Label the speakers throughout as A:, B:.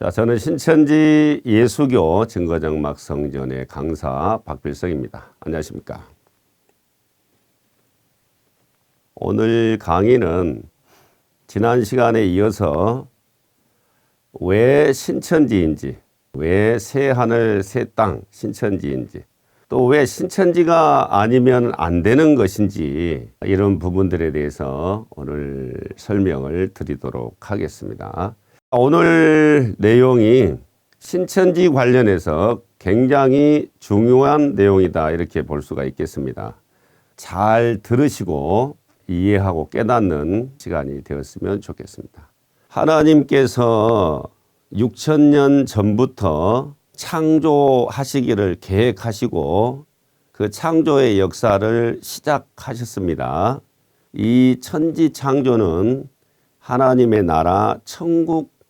A: 자, 저는 신천지 예수교 증거정막 성전의 강사 박필성입니다. 안녕하십니까? 오늘 강의는 지난 시간에 이어서 왜 신천지인지, 왜 새하늘 새땅 신천지인지, 또 왜 신천지가 아니면 안 되는 것인지 이런 부분들에 대해서 오늘 설명을 드리도록 하겠습니다. 오늘 내용이 신천지 관련해서 굉장히 중요한 내용이다 이렇게 볼 수가 있겠습니다. 잘 들으시고 이해하고 깨닫는 시간이 되었으면 좋겠습니다. 하나님께서 6,000년 전부터 창조하시기를 계획하시고 그 창조의 역사를 시작하셨습니다. 이 천지 창조는 하나님의 나라 천국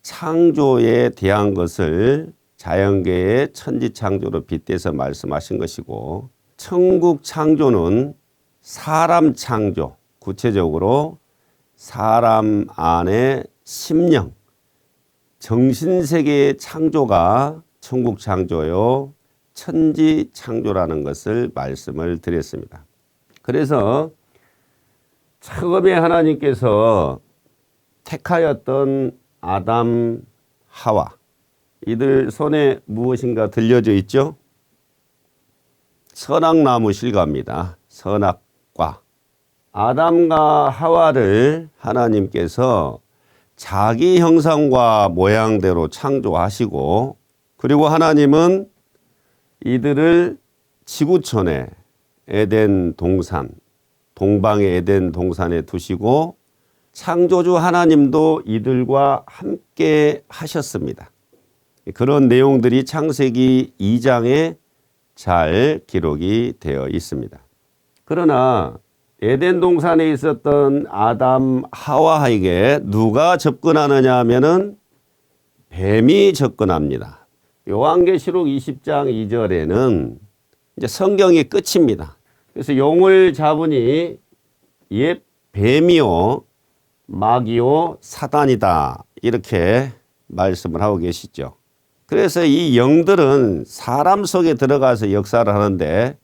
A: 창조에 대한 것을 자연계의 천지 창조로 빗대서 말씀하신 것이고, 천국 창조는 사람 창조, 구체적으로 사람 안에 심령, 정신세계의 창조가 천국 창조요, 천지 창조라는 것을 말씀을 드렸습니다. 그래서 처음에 하나님께서 택하였던 아담, 하와, 이들 손에 무엇인가 들려져 있죠? 선악나무 실과입니다. 선악과. 아담과 하와를 하나님께서 자기 형상과 모양대로 창조하시고, 그리고 하나님은 이들을 지구촌에 에덴 동산, 동방의 에덴 동산에 두시고 창조주 하나님도 이들과 함께 하셨습니다. 그런 내용들이 창세기 2장에 잘 기록이 되어 있습니다. 그러나 에덴 동산에 있었던 아담 하와에게 누가 접근하느냐 하면은 뱀이 접근합니다. 요한계시록 20장 2절에는 이제 성경이 끝입니다. 그래서 용을 잡으니 옛 뱀이요 마귀요 사단이다 이렇게 말씀을 하고 계시죠. 그래서 이 영들은 사람 속에 들어가서 역사를 하는데,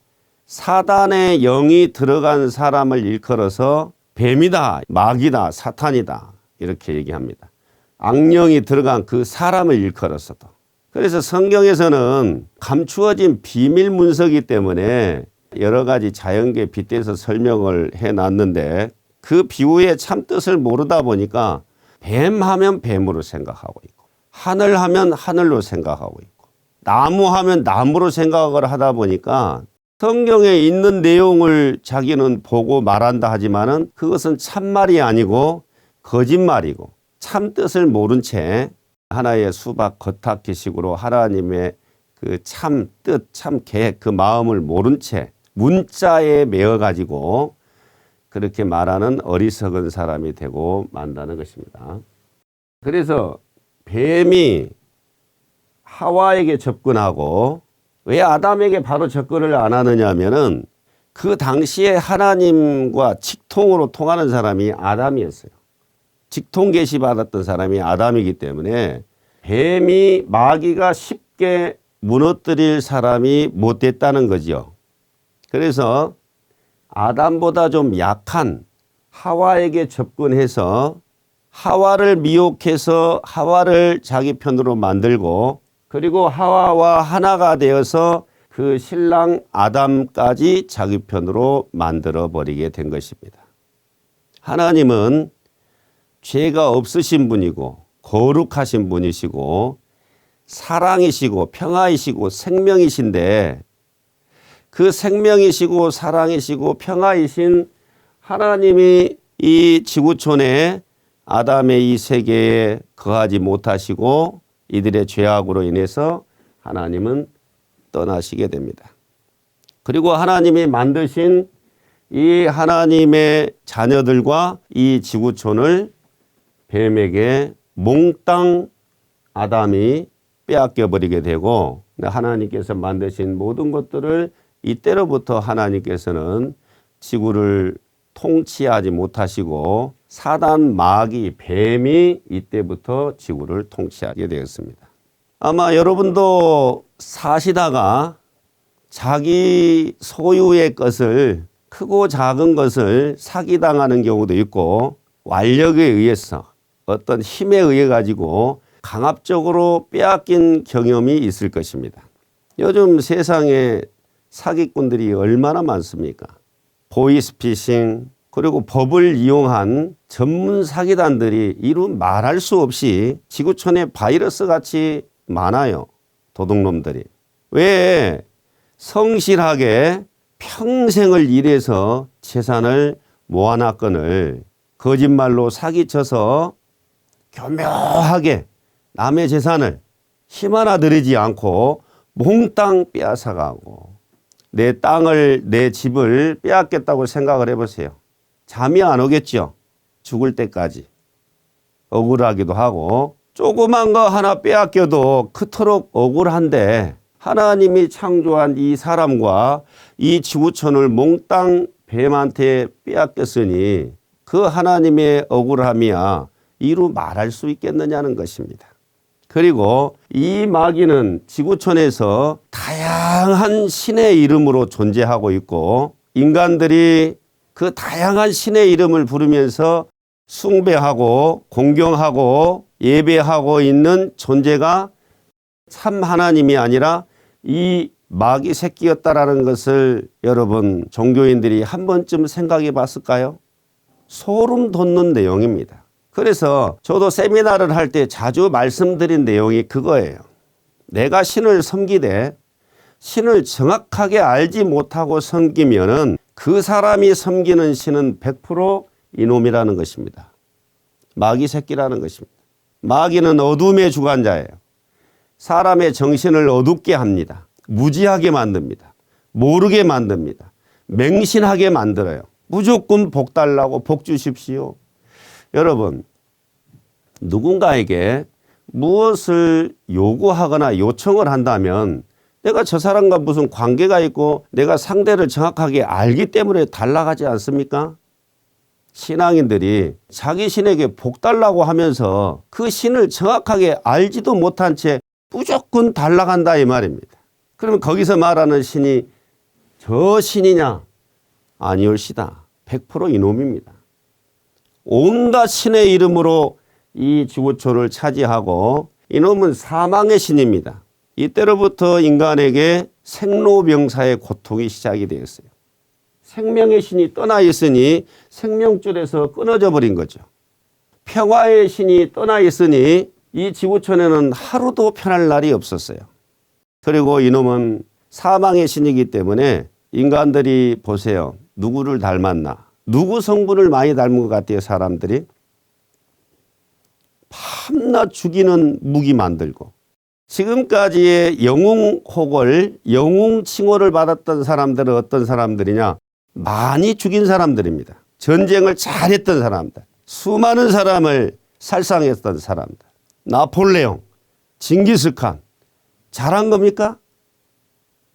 A: 사단의 영이 들어간 사람을 일컬어서 뱀이다, 마귀다, 사탄이다 이렇게 얘기합니다. 악령이 들어간 그 사람을 일컬어서도. 그래서 성경에서는 감추어진 비밀 문서이기 때문에 여러 가지 자연계 빗대서 설명을 해놨는데, 그 비유의 참 뜻을 모르다 보니까 뱀 하면 뱀으로 생각하고 있고, 하늘 하면 하늘로 생각하고 있고, 나무 하면 나무로 생각을 하다 보니까 성경에 있는 내용을 자기는 보고 말한다 하지만은 그것은 참말이 아니고 거짓말이고, 참 뜻을 모른 채 하나의 수박 겉핥기식으로 하나님의 그 참 뜻, 참 계획, 그 마음을 모른 채 문자에 매어 가지고 그렇게 말하는 어리석은 사람이 되고 만다는 것입니다. 그래서 뱀이 하와에게 접근하고, 왜 아담에게 바로 접근을 안 하느냐 하면은 그 당시에 하나님과 직통으로 통하는 사람이 아담이었어요. 직통 계시 받았던 사람이 아담이기 때문에 뱀이 마귀가 쉽게 무너뜨릴 사람이 못 됐다는 거죠. 그래서 아담보다 좀 약한 하와에게 접근해서 하와를 미혹해서 하와를 자기 편으로 만들고, 그리고 하와와 하나가 되어서 그 신랑 아담까지 자기 편으로 만들어 버리게 된 것입니다. 하나님은 죄가 없으신 분이고 거룩하신 분이시고 사랑이시고 평화이시고 생명이신데, 그 생명이시고 사랑이시고 평화이신 하나님이 이 지구촌에 아담의 이 세계에 거하지 못하시고 이들의 죄악으로 인해서 하나님은 떠나시게 됩니다. 그리고 하나님이 만드신 이 하나님의 자녀들과 이 지구촌을 뱀에게 몽땅 아담이 빼앗겨 버리게 되고, 하나님께서 만드신 모든 것들을 이때로부터 하나님께서는 지구를 통치하지 못하시고 사단, 마귀, 뱀이 이때부터 지구를 통치하게 되었습니다. 아마 여러분도 사시다가 자기 소유의 것을, 크고 작은 것을 사기당하는 경우도 있고, 완력에 의해서 어떤 힘에 의해 가지고 강압적으로 빼앗긴 경험이 있을 것입니다. 요즘 세상에 사기꾼들이 얼마나 많습니까? 보이스피싱, 그리고 법을 이용한 전문 사기단들이 이루 말할 수 없이 지구촌에 바이러스 같이 많아요. 도둑놈들이. 왜 성실하게 평생을 일해서 재산을 모아놨건을 거짓말로 사기쳐서 교묘하게 남의 재산을 힘 하나 들이지 않고 몽땅 빼앗아가고 내 땅을, 내 집을 빼앗겠다고 생각을 해보세요. 잠이 안 오겠죠. 죽을 때까지. 억울하기도 하고 조그만 거 하나 빼앗겨도 그토록 억울한데 하나님이 창조한 이 사람과 이 지구촌을 몽땅 뱀한테 빼앗겼으니 그 하나님의 억울함이야 이루 말할 수 있겠느냐는 것입니다. 그리고 이 마귀는 지구촌에서 다양한 신의 이름으로 존재하고 있고 인간들이 그 다양한 신의 이름을 부르면서 숭배하고 공경하고 예배하고 있는 존재가 참 하나님이 아니라 이 마귀 새끼였다라는 것을 여러분 종교인들이 한 번쯤 생각해 봤을까요? 소름 돋는 내용입니다. 그래서 저도 세미나를 할 때 자주 말씀드린 내용이 그거예요. 내가 신을 섬기되 신을 정확하게 알지 못하고 섬기면은 그 사람이 섬기는 신은 100% 이놈이라는 것입니다. 마귀 새끼라는 것입니다. 마귀는 어둠의 주관자예요. 사람의 정신을 어둡게 합니다. 무지하게 만듭니다. 모르게 만듭니다. 맹신하게 만들어요. 무조건 복 달라고 복 주십시오. 여러분, 누군가에게 무엇을 요구하거나 요청을 한다면 내가 저 사람과 무슨 관계가 있고 내가 상대를 정확하게 알기 때문에 달라가지 않습니까? 신앙인들이 자기 신에게 복 달라고 하면서 그 신을 정확하게 알지도 못한 채 무조건 달라간다 이 말입니다. 그러면 거기서 말하는 신이 저 신이냐? 아니올시다. 100% 이놈입니다. 온갖 신의 이름으로 이 지구촌을 차지하고 이놈은 사망의 신입니다. 이때로부터 인간에게 생로병사의 고통이 시작이 되었어요. 생명의 신이 떠나 있으니 생명줄에서 끊어져 버린 거죠. 평화의 신이 떠나 있으니 이 지구촌에는 하루도 편할 날이 없었어요. 그리고 이놈은 사망의 신이기 때문에 인간들이 보세요. 누구를 닮았나? 누구 성분을 많이 닮은 것 같아요, 사람들이? 밤낮 죽이는 무기 만들고 지금까지의 영웅호걸, 영웅칭호를 받았던 사람들은 어떤 사람들이냐? 많이 죽인 사람들입니다. 전쟁을 잘했던 사람들, 수많은 사람을 살상했던 사람들. 나폴레옹, 징기스칸 잘한 겁니까?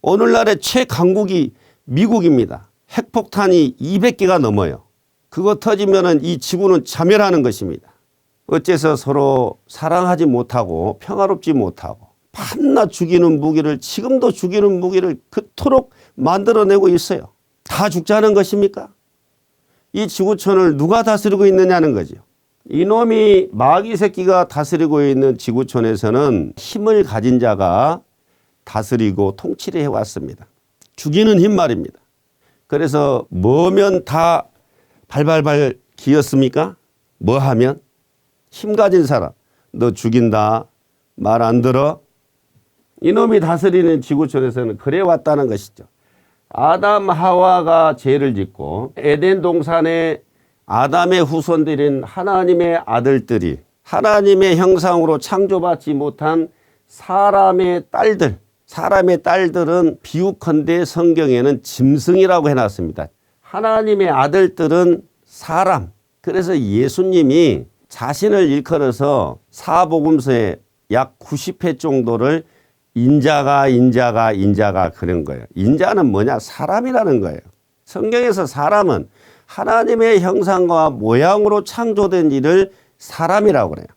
A: 오늘날의 최강국이 미국입니다. 핵폭탄이 200개가 넘어요. 그거 터지면은 이 지구는 자멸하는 것입니다. 어째서 서로 사랑하지 못하고 평화롭지 못하고 밤낮 죽이는 무기를, 지금도 죽이는 무기를 그토록 만들어내고 있어요. 다 죽자는 것입니까? 이 지구촌을 누가 다스리고 있느냐는 거죠. 이놈이 마귀 새끼가 다스리고 있는 지구촌에서는 힘을 가진 자가 다스리고 통치를 해왔습니다. 죽이는 힘 말입니다. 그래서 뭐면 다 발발발 기었습니까? 뭐 하면? 힘 가진 사람, 너 죽인다, 말 안 들어? 이놈이 다스리는 지구촌에서는 그래 왔다는 것이죠. 아담 하와가 죄를 짓고 에덴 동산에 아담의 후손들인 하나님의 아들들이 하나님의 형상으로 창조받지 못한 사람의 딸들은 비유컨대 성경에는 짐승이라고 해놨습니다. 하나님의 아들들은 사람. 그래서 예수님이 자신을 일컬어서 사복음서에 약 90회 정도를 인자가 그런 거예요. 인자는 뭐냐? 사람이라는 거예요. 성경에서 사람은 하나님의 형상과 모양으로 창조된 이를 사람이라고 그래요.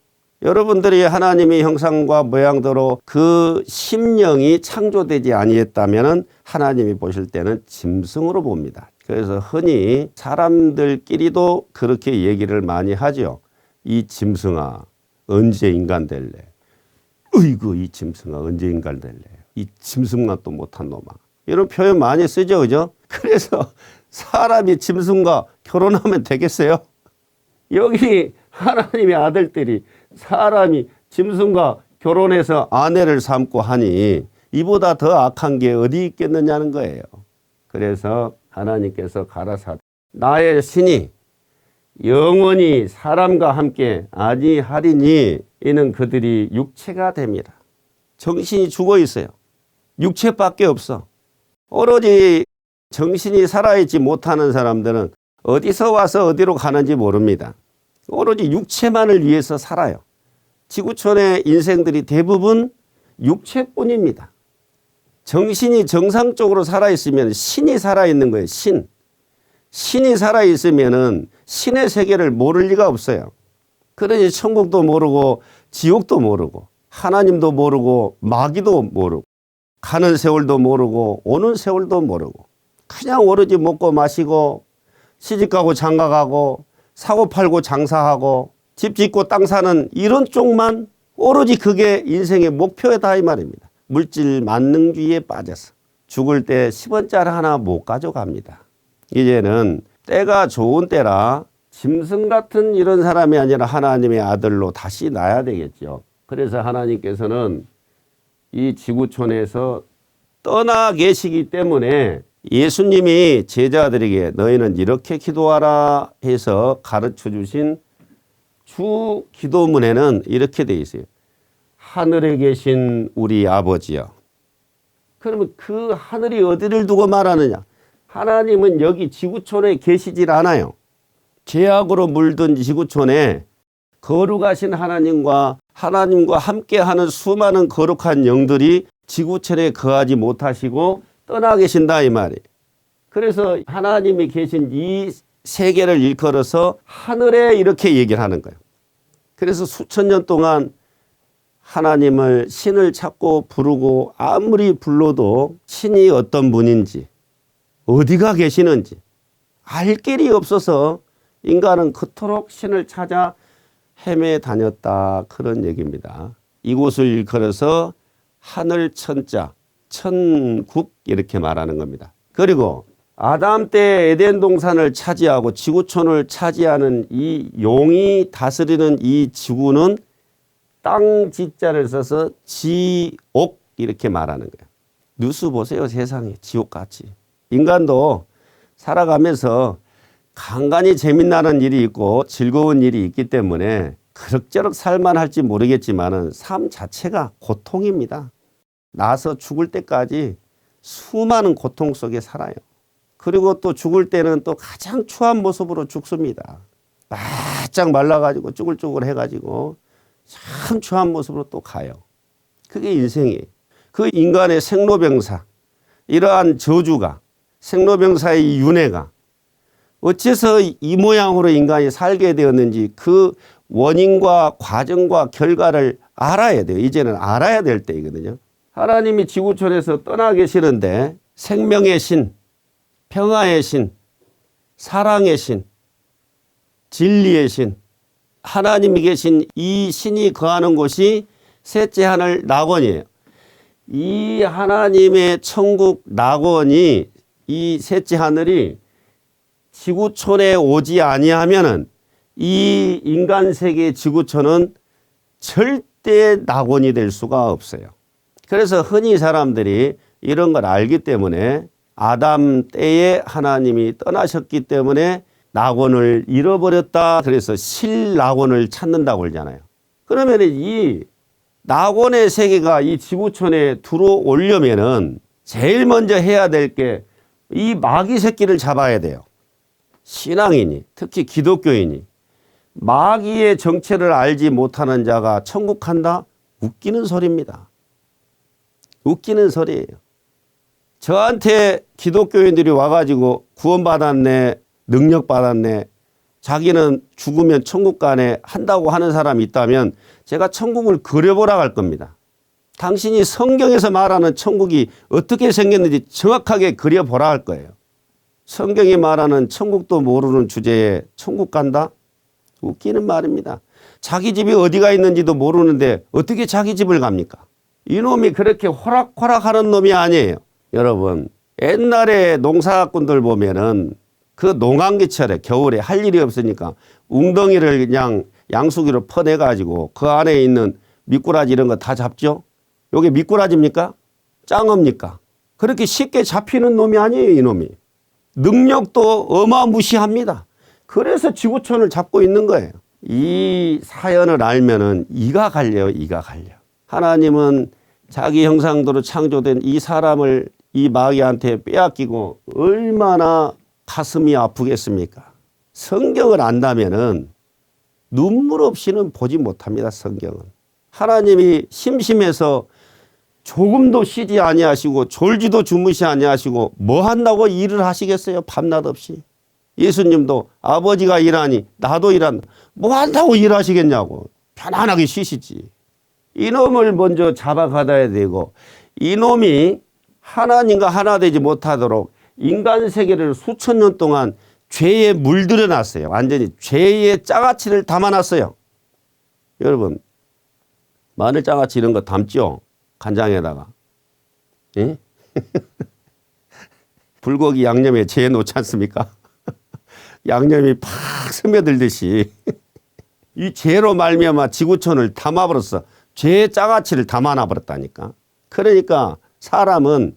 A: 여러분들이 하나님의 형상과 모양대로 그 심령이 창조되지 아니했다면 하나님이 보실 때는 짐승으로 봅니다. 그래서 흔히 사람들끼리도 그렇게 얘기를 많이 하죠. 이 짐승아 언제 인간 될래? 으이구 이 짐승아 언제 인간 될래? 이 짐승만도 못한 놈아. 이런 표현 많이 쓰죠. 그죠? 그래서 사람이 짐승과 결혼하면 되겠어요? 여기 하나님의 아들들이 사람이 짐승과 결혼해서 아내를 삼고 하니 이보다 더 악한 게 어디 있겠느냐는 거예요. 그래서 하나님께서 가라사대 나의 신이 영원히 사람과 함께 아니하리니 이는 그들이 육체가 됩니다. 정신이 죽어 있어요. 육체밖에 없어. 오로지 정신이 살아있지 못하는 사람들은 어디서 와서 어디로 가는지 모릅니다. 오로지 육체만을 위해서 살아요. 지구촌의 인생들이 대부분 육체뿐입니다. 정신이 정상적으로 살아있으면 신이 살아있는 거예요. 신이 살아있으면 신의 세계를 모를 리가 없어요. 그러니 천국도 모르고 지옥도 모르고 하나님도 모르고 마귀도 모르고 가는 세월도 모르고 오는 세월도 모르고 그냥 오로지 먹고 마시고 시집가고 장가가고 사고 팔고 장사하고 집 짓고 땅 사는 이런 쪽만 오로지 그게 인생의 목표다 이 말입니다. 물질 만능주의에 빠져서 죽을 때 10원짜리 하나 못 가져갑니다. 이제는 때가 좋은 때라 짐승 같은 이런 사람이 아니라 하나님의 아들로 다시 나야 되겠죠. 그래서 하나님께서는 이 지구촌에서 떠나 계시기 때문에 예수님이 제자들에게 너희는 이렇게 기도하라 해서 가르쳐 주신 주 기도문에는 이렇게 되어 있어요. 하늘에 계신 우리 아버지여. 그러면 그 하늘이 어디를 두고 말하느냐? 하나님은 여기 지구촌에 계시질 않아요. 죄악으로 물든 지구촌에 거룩하신 하나님과 함께하는 수많은 거룩한 영들이 지구촌에 거하지 못하시고 떠나 계신다 이 말이에요. 그래서 하나님이 계신 이 세계를 일컬어서 하늘에 이렇게 얘기를 하는 거예요. 그래서 수천 년 동안 하나님을 신을 찾고 부르고 아무리 불러도 신이 어떤 분인지 어디가 계시는지 알 길이 없어서 인간은 그토록 신을 찾아 헤매 다녔다 그런 얘기입니다. 이곳을 일컬어서 하늘 천자 천국 이렇게 말하는 겁니다. 그리고 아담 때 에덴 동산을 차지하고 지구촌을 차지하는 이 용이 다스리는 이 지구는 땅 지자를 써서 지옥 이렇게 말하는 거예요. 뉴스 보세요. 세상에 지옥같이. 인간도 살아가면서 간간히 재미나는 일이 있고 즐거운 일이 있기 때문에 그럭저럭 살만할지 모르겠지만 삶 자체가 고통입니다. 나서 죽을 때까지 수많은 고통 속에 살아요. 그리고 또 죽을 때는 또 가장 추한 모습으로 죽습니다. 바짝 말라가지고 쭈글쭈글 해가지고 참 추한 모습으로 또 가요. 그게 인생이에요. 그 인간의 생로병사, 이러한 저주가, 생로병사의 윤회가 어째서 이 모양으로 인간이 살게 되었는지 그 원인과 과정과 결과를 알아야 돼요. 이제는 알아야 될 때이거든요. 하나님이 지구촌에서 떠나 계시는데 생명의 신, 평화의 신, 사랑의 신, 진리의 신, 하나님이 계신 이 신이 거하는 곳이 셋째 하늘 낙원이에요. 이 하나님의 천국 낙원이 이 셋째 하늘이 지구촌에 오지 아니하면은 이 인간 세계 지구촌은 절대 낙원이 될 수가 없어요. 그래서 흔히 사람들이 이런 걸 알기 때문에 아담 때에 하나님이 떠나셨기 때문에 낙원을 잃어버렸다. 그래서 실낙원을 찾는다고 그러잖아요. 그러면 이 낙원의 세계가 이 지구촌에 들어오려면은 제일 먼저 해야 될 게 이 마귀 새끼를 잡아야 돼요. 신앙인이, 특히 기독교인이 마귀의 정체를 알지 못하는 자가 천국 간다? 웃기는 소리입니다. 웃기는 소리예요. 저한테 기독교인들이 와가지고 구원받았네, 능력받았네. 자기는 죽으면 천국 가네 한다고 하는 사람이 있다면 제가 천국을 그려보라고 할 겁니다. 당신이 성경에서 말하는 천국이 어떻게 생겼는지 정확하게 그려보라 할 거예요. 성경이 말하는 천국도 모르는 주제에 천국 간다? 웃기는 말입니다. 자기 집이 어디가 있는지도 모르는데 어떻게 자기 집을 갑니까? 이놈이 그렇게 호락호락하는 놈이 아니에요. 여러분, 옛날에 농사꾼들 보면은 그 농한기철에 겨울에 할 일이 없으니까 웅덩이를 그냥 양수기로 퍼내가지고 그 안에 있는 미꾸라지 이런 거 다 잡죠. 요게 미꾸라지입니까? 짱어입니까? 그렇게 쉽게 잡히는 놈이 아니에요, 이놈이. 능력도 어마무시합니다. 그래서 지구촌을 잡고 있는 거예요. 이 사연을 알면은 이가 갈려요, 이가 갈려. 하나님은 자기 형상대로 창조된 이 사람을 이 마귀한테 빼앗기고 얼마나 가슴이 아프겠습니까? 성경을 안다면은 눈물 없이는 보지 못합니다, 성경은. 하나님이 심심해서 조금도 쉬지 아니하시고 졸지도 주무시 아니하시고 뭐 한다고 일을 하시겠어요? 밤낮 없이. 예수님도 아버지가 일하니 나도 일한다. 뭐 한다고 일하시겠냐고. 편안하게 쉬시지. 이놈을 먼저 잡아가야 되고 이놈이 하나님과 하나 되지 못하도록 인간 세계를 수천 년 동안 죄에 물들여 놨어요. 완전히 죄의 짜가치를 담아놨어요. 여러분, 마늘장아찌 이런 거 담죠? 간장에다가. 예? 불고기 양념에 재해 놓지 않습니까? 양념이 팍 스며들듯이 이 죄로 말미암아 지구촌을 담아버렸어. 죄의 짜가치를 담아놔버렸다니까. 그러니까 사람은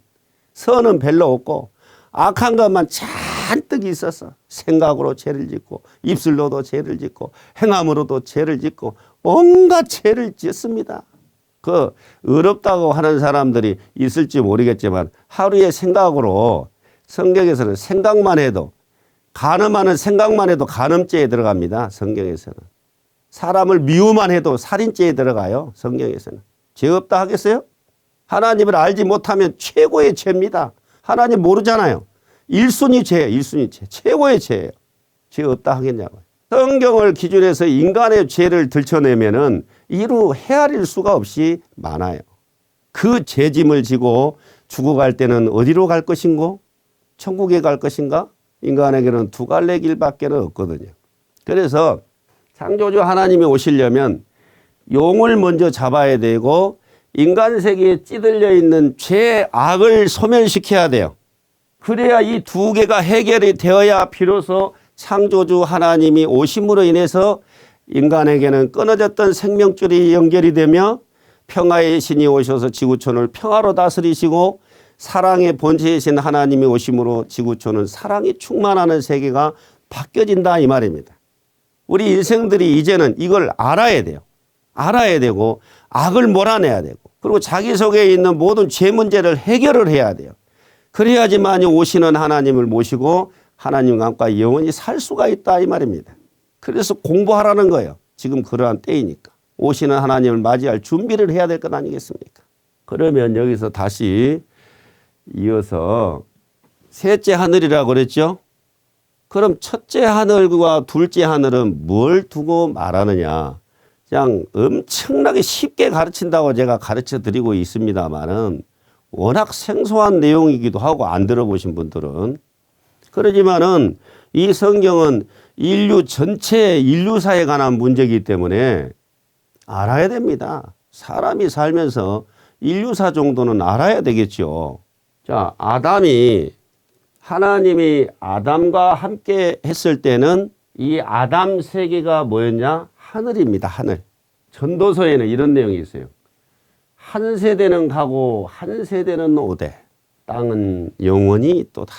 A: 선은 별로 없고 악한 것만 잔뜩 있어서 생각으로 죄를 짓고 입술로도 죄를 짓고 행함으로도 죄를 짓고 온갖 죄를 짓습니다. 그 어렵다고 하는 사람들이 있을지 모르겠지만 하루의 생각으로 성경에서는 생각만 해도 간음하는 생각만 해도 간음죄에 들어갑니다. 성경에서는. 사람을 미워만 해도 살인죄에 들어가요. 성경에서는. 죄 없다 하겠어요? 하나님을 알지 못하면 최고의 죄입니다. 하나님 모르잖아요. 1순위 죄예요. 1순위 죄. 최고의 죄예요. 죄 없다 하겠냐고요. 성경을 기준해서 인간의 죄를 들춰내면은 이루 헤아릴 수가 없이 많아요. 그 죄짐을 지고 죽어갈 때는 어디로 갈 것인고? 천국에 갈 것인가? 인간에게는 두 갈래 길밖에 없거든요. 그래서 창조주 하나님이 오시려면 용을 먼저 잡아야 되고 인간 세계에 찌들려 있는 죄, 악을 소멸시켜야 돼요. 그래야 이 두 개가 해결이 되어야 비로소 창조주 하나님이 오심으로 인해서 인간에게는 끊어졌던 생명줄이 연결이 되며 평화의 신이 오셔서 지구촌을 평화로 다스리시고 사랑의 본체이신 하나님이 오심으로 지구촌은 사랑이 충만하는 세계가 바뀌어진다 이 말입니다. 우리 인생들이 이제는 이걸 알아야 돼요. 알아야 되고 악을 몰아내야 되고 그리고 자기 속에 있는 모든 죄 문제를 해결을 해야 돼요. 그래야지만 오시는 하나님을 모시고 하나님과 함께 영원히 살 수가 있다 이 말입니다. 그래서 공부하라는 거예요. 지금 그러한 때이니까. 오시는 하나님을 맞이할 준비를 해야 될 것 아니겠습니까? 그러면 여기서 다시 이어서 셋째 하늘이라고 그랬죠? 그럼 첫째 하늘과 둘째 하늘은 뭘 두고 말하느냐? 그냥 엄청나게 쉽게 가르친다고 제가 가르쳐 드리고 있습니다만은 워낙 생소한 내용이기도 하고 안 들어보신 분들은 그러지만은 이 성경은 인류 전체 인류사에 관한 문제이기 때문에 알아야 됩니다. 사람이 살면서 인류사 정도는 알아야 되겠죠. 자, 하나님이 아담과 함께 했을 때는 이 아담 세계가 뭐였냐? 하늘입니다. 하늘. 전도서에는 이런 내용이 있어요. 한 세대는 가고 한 세대는 오되 땅은 영원히 있도다.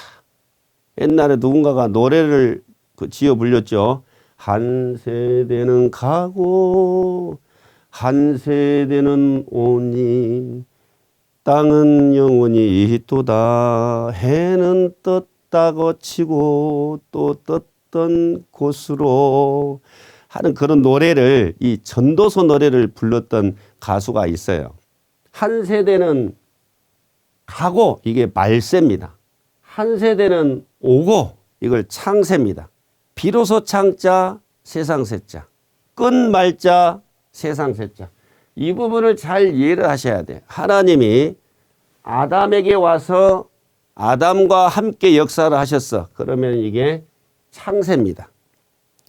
A: 옛날에 누군가가 노래를 지어 불렸죠. 한 세대는 가고 한 세대는 오니 땅은 영원히 있도다. 해는 떴다고 치고 또 떴던 곳으로 하는 그런 노래를 이 전도서 노래를 불렀던 가수가 있어요. 한 세대는 가고 이게 말세입니다. 한 세대는 오고 이걸 창세입니다. 비로소 창자 세상 셋자, 끈 말자 세상 셋자. 이 부분을 잘 이해를 하셔야 돼요. 하나님이 아담에게 와서 아담과 함께 역사를 하셨어. 그러면 이게 창세입니다.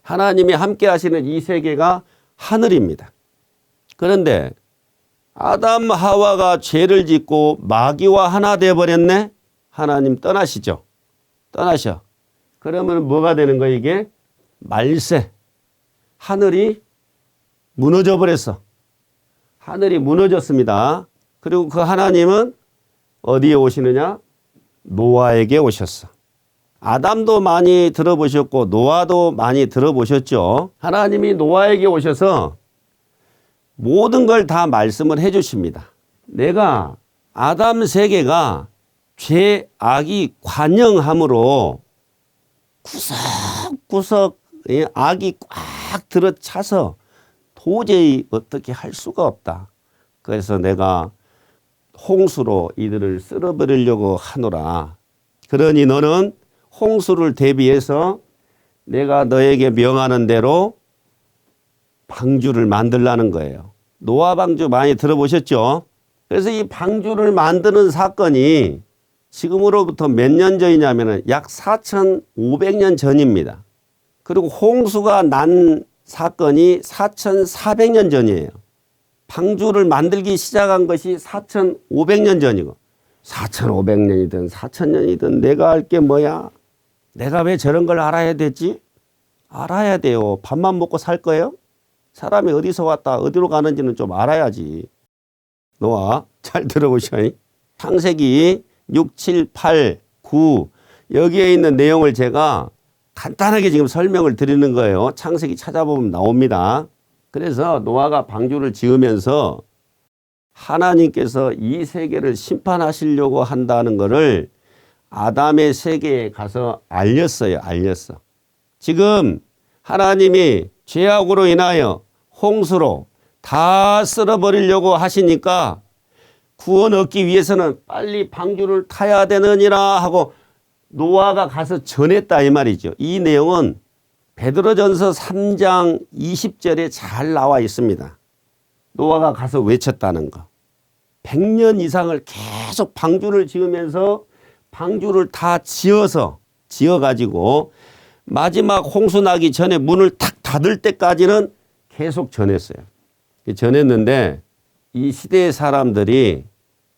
A: 하나님이 함께 하시는 이 세계가 하늘입니다. 그런데 아담 하와가 죄를 짓고 마귀와 하나 되어버렸네. 하나님 떠나시죠. 떠나셔. 그러면 뭐가 되는 거야 이게? 말세. 하늘이 무너져 버렸어. 하늘이 무너졌습니다. 그리고 그 하나님은 어디에 오시느냐? 노아에게 오셨어. 아담도 많이 들어보셨고 노아도 많이 들어보셨죠. 하나님이 노아에게 오셔서 모든 걸 다 말씀을 해 주십니다. 내가 아담 세계가 죄악이 관영함으로 구석구석 악이 꽉 들어차서 도저히 어떻게 할 수가 없다. 그래서 내가 홍수로 이들을 쓸어버리려고 하노라. 그러니 너는 홍수를 대비해서 내가 너에게 명하는 대로 방주를 만들라는 거예요. 노아 방주 많이 들어보셨죠? 그래서 이 방주를 만드는 사건이 지금으로부터 몇 년 전이냐면 약 4,500년 전입니다. 그리고 홍수가 난 사건이 4,400년 전이에요. 방주를 만들기 시작한 것이 4,500년 전이고 4,500년이든 4,000년이든 내가 알 게 뭐야? 내가 왜 저런 걸 알아야 되지? 알아야 돼요. 밥만 먹고 살 거예요? 사람이 어디서 왔다 어디로 가는지는 좀 알아야지. 노아 잘 들어보셔. 창세기 6, 7, 8, 9 여기에 있는 내용을 제가 간단하게 지금 설명을 드리는 거예요. 창세기 찾아보면 나옵니다. 그래서 노아가 방주를 지으면서 하나님께서 이 세계를 심판하시려고 한다는 것을 아담의 세계에 가서 알렸어요. 알렸어. 지금 하나님이 죄악으로 인하여 홍수로 다 쓸어버리려고 하시니까 구원 얻기 위해서는 빨리 방주를 타야 되느니라 하고 노아가 가서 전했다 이 말이죠. 이 내용은 베드로전서 3장 20절에 잘 나와 있습니다. 노아가 가서 외쳤다는 거. 100년 이상을 계속 방주를 지으면서 방주를 다 지어가지고 마지막 홍수 나기 전에 문을 탁 닫을 때까지는 계속 전했어요. 전했는데 이 시대의 사람들이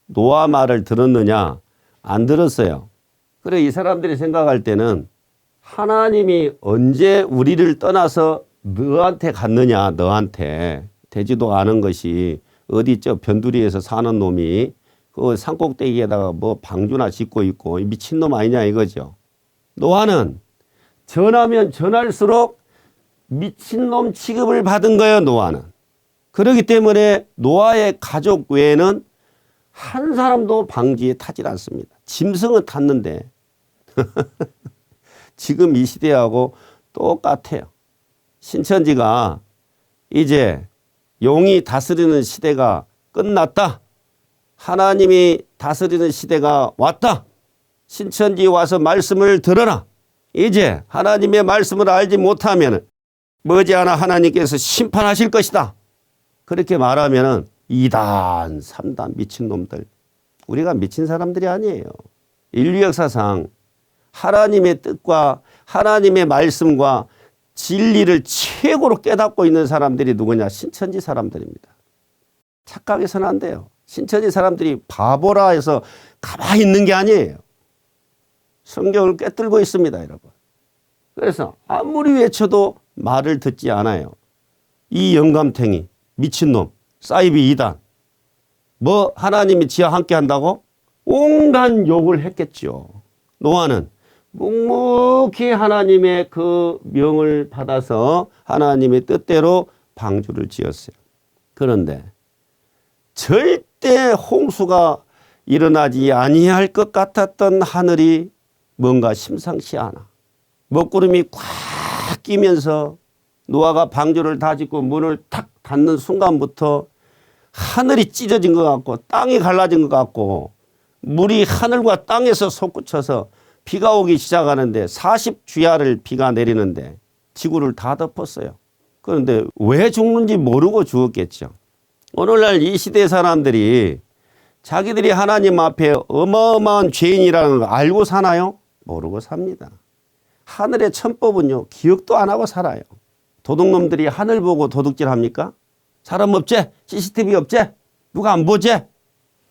A: 노아 말을 들었느냐? 안 들었어요. 그래 이 사람들이 생각할 때는 하나님이 언제 우리를 떠나서 너한테 갔느냐? 너한테. 되지도 않은 것이 어디 저 변두리에서 사는 놈이 그 산꼭대기에다가 뭐 방주나 짓고 있고 미친놈 아니냐 이거죠. 노아는 전하면 전할수록 미친놈 취급을 받은 거예요. 노아는. 그렇기 때문에 노아의 가족 외에는 한 사람도 방주에 타질 않습니다. 짐승은 탔는데 지금 이 시대하고 똑같아요. 신천지가 이제 용이 다스리는 시대가 끝났다. 하나님이 다스리는 시대가 왔다. 신천지 와서 말씀을 들어라. 이제 하나님의 말씀을 알지 못하면 머지않아 하나님께서 심판하실 것이다. 그렇게 말하면 2단, 3단 미친놈들. 우리가 미친 사람들이 아니에요. 인류 역사상 하나님의 뜻과 하나님의 말씀과 진리를 최고로 깨닫고 있는 사람들이 누구냐? 신천지 사람들입니다. 착각해서는 안 돼요. 신천지 사람들이 바보라 해서 가만히 있는 게 아니에요. 성경을 꿰뚫고 있습니다, 여러분. 그래서 아무리 외쳐도 말을 듣지 않아요. 이 영감탱이, 미친놈, 사이비 2단. 뭐 하나님이 지와 함께 한다고? 온갖 욕을 했겠죠. 노아는 묵묵히 하나님의 그 명을 받아서 하나님의 뜻대로 방주를 지었어요. 그런데 절대 홍수가 일어나지 아니할 것 같았던 하늘이 뭔가 심상치 않아. 먹구름이 꽉 끼면서 노아가 방주를 다 짓고 문을 탁 닫는 순간부터 하늘이 찢어진 것 같고 땅이 갈라진 것 같고 물이 하늘과 땅에서 솟구쳐서 비가 오기 시작하는데 40주야를 비가 내리는데 지구를 다 덮었어요. 그런데 왜 죽는지 모르고 죽었겠죠. 오늘날 이 시대 사람들이 자기들이 하나님 앞에 어마어마한 죄인이라는 걸 알고 사나요? 모르고 삽니다. 하늘의 천법은요, 기억도 안 하고 살아요. 도둑놈들이 하늘 보고 도둑질 합니까? 사람 없지? CCTV 없지? 누가 안 보지?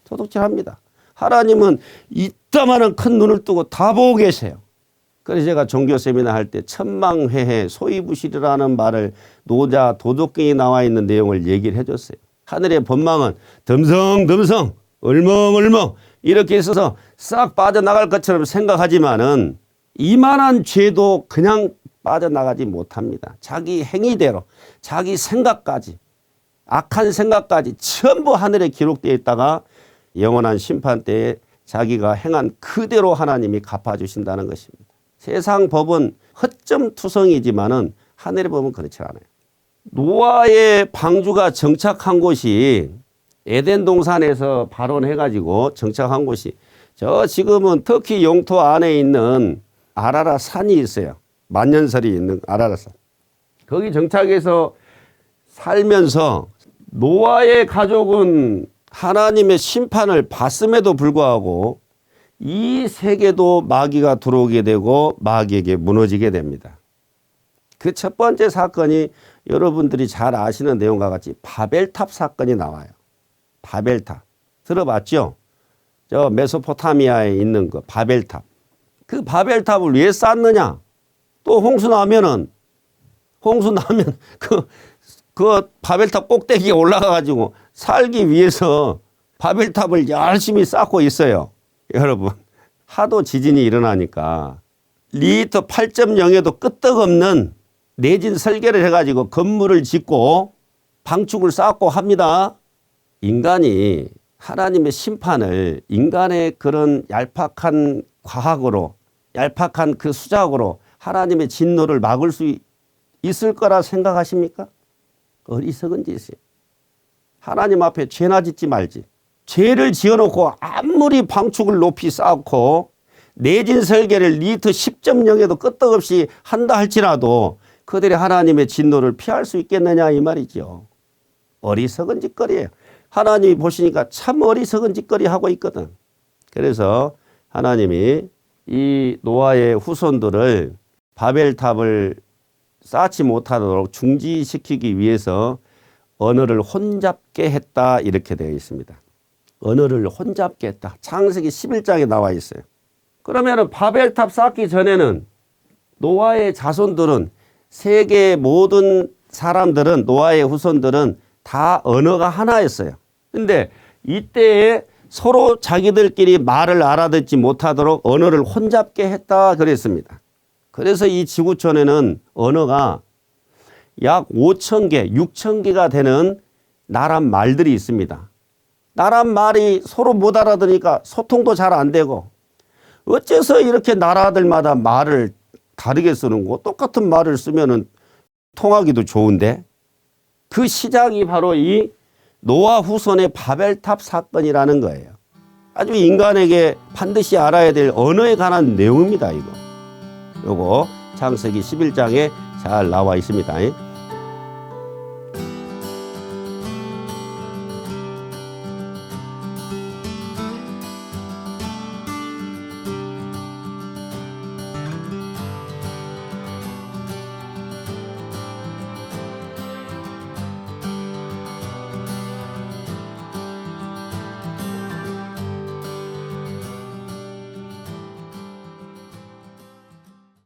A: 도둑질 합니다. 하나님은 이따만한 큰 눈을 뜨고 다 보고 계세요. 그래서 제가 종교 세미나 할 때 천망회해 소이부실이라는 말을 노자 도덕경에 나와 있는 내용을 얘기를 해줬어요. 하늘의 본망은 덤성덤성 얼멍얼멍 이렇게 있어서 싹 빠져나갈 것처럼 생각하지만은 이만한 죄도 그냥 빠져나가지 못합니다. 자기 행위대로 자기 생각까지 악한 생각까지 전부 하늘에 기록되어 있다가 영원한 심판 때에 자기가 행한 그대로 하나님이 갚아주신다는 것입니다. 세상 법은 허점투성이지만은 하늘의 법은 그렇지 않아요. 노아의 방주가 정착한 곳이 에덴 동산에서 발원해가지고 정착한 곳이 저 지금은 터키 영토 안에 있는 아라라 산이 있어요. 만년설이 있는 아라라 산. 거기 정착해서 살면서 노아의 가족은 하나님의 심판을 받음에도 불구하고 이 세계도 마귀가 들어오게 되고 마귀에게 무너지게 됩니다. 그 첫 번째 사건이 여러분들이 잘 아시는 내용과 같이 바벨탑 사건이 나와요. 바벨탑. 들어봤죠? 저 메소포타미아에 있는 그 바벨탑. 그 바벨탑을 왜 쌓느냐? 또 홍수 나면 그 바벨탑 꼭대기에 올라가가지고 살기 위해서 바벨탑을 열심히 쌓고 있어요. 여러분, 하도 지진이 일어나니까 리히터 8.0에도 끄떡없는 내진 설계를 해가지고 건물을 짓고 방축을 쌓고 합니다. 인간이 하나님의 심판을 인간의 그런 얄팍한 과학으로, 얄팍한 그 수작으로 하나님의 진노를 막을 수 있을 거라 생각하십니까? 어리석은 짓이에요. 하나님 앞에 죄나 짓지 말지. 죄를 지어놓고 아무리 방축을 높이 쌓고 내진 설계를 리히터 10.0에도 끄떡없이 한다 할지라도 그들이 하나님의 진노를 피할 수 있겠느냐 이 말이죠. 어리석은 짓거리예요. 하나님이 보시니까 참 어리석은 짓거리 하고 있거든. 그래서 하나님이 이 노아의 후손들을 바벨탑을 쌓지 못하도록 중지시키기 위해서 언어를 혼잡게 했다 이렇게 되어 있습니다. 언어를 혼잡게 했다. 창세기 11장에 나와 있어요. 그러면 바벨탑 쌓기 전에는 노아의 자손들은 세계 모든 사람들은 노아의 후손들은 다 언어가 하나였어요. 근데 이때에 서로 자기들끼리 말을 알아듣지 못하도록 언어를 혼잡게 했다 그랬습니다. 그래서 이 지구촌에는 언어가 약 5,000개, 6,000개가 되는 나란 말들이 있습니다. 나란 말이 서로 못 알아들으니까 소통도 잘 안 되고 어째서 이렇게 나라들마다 말을 다르게 쓰는 거 똑같은 말을 쓰면은 통하기도 좋은데 그 시작이 바로 이 노아 후손의 바벨탑 사건이라는 거예요. 아주 인간에게 반드시 알아야 될 언어에 관한 내용입니다. 요거 창세기 11장에 잘 나와 있습니다.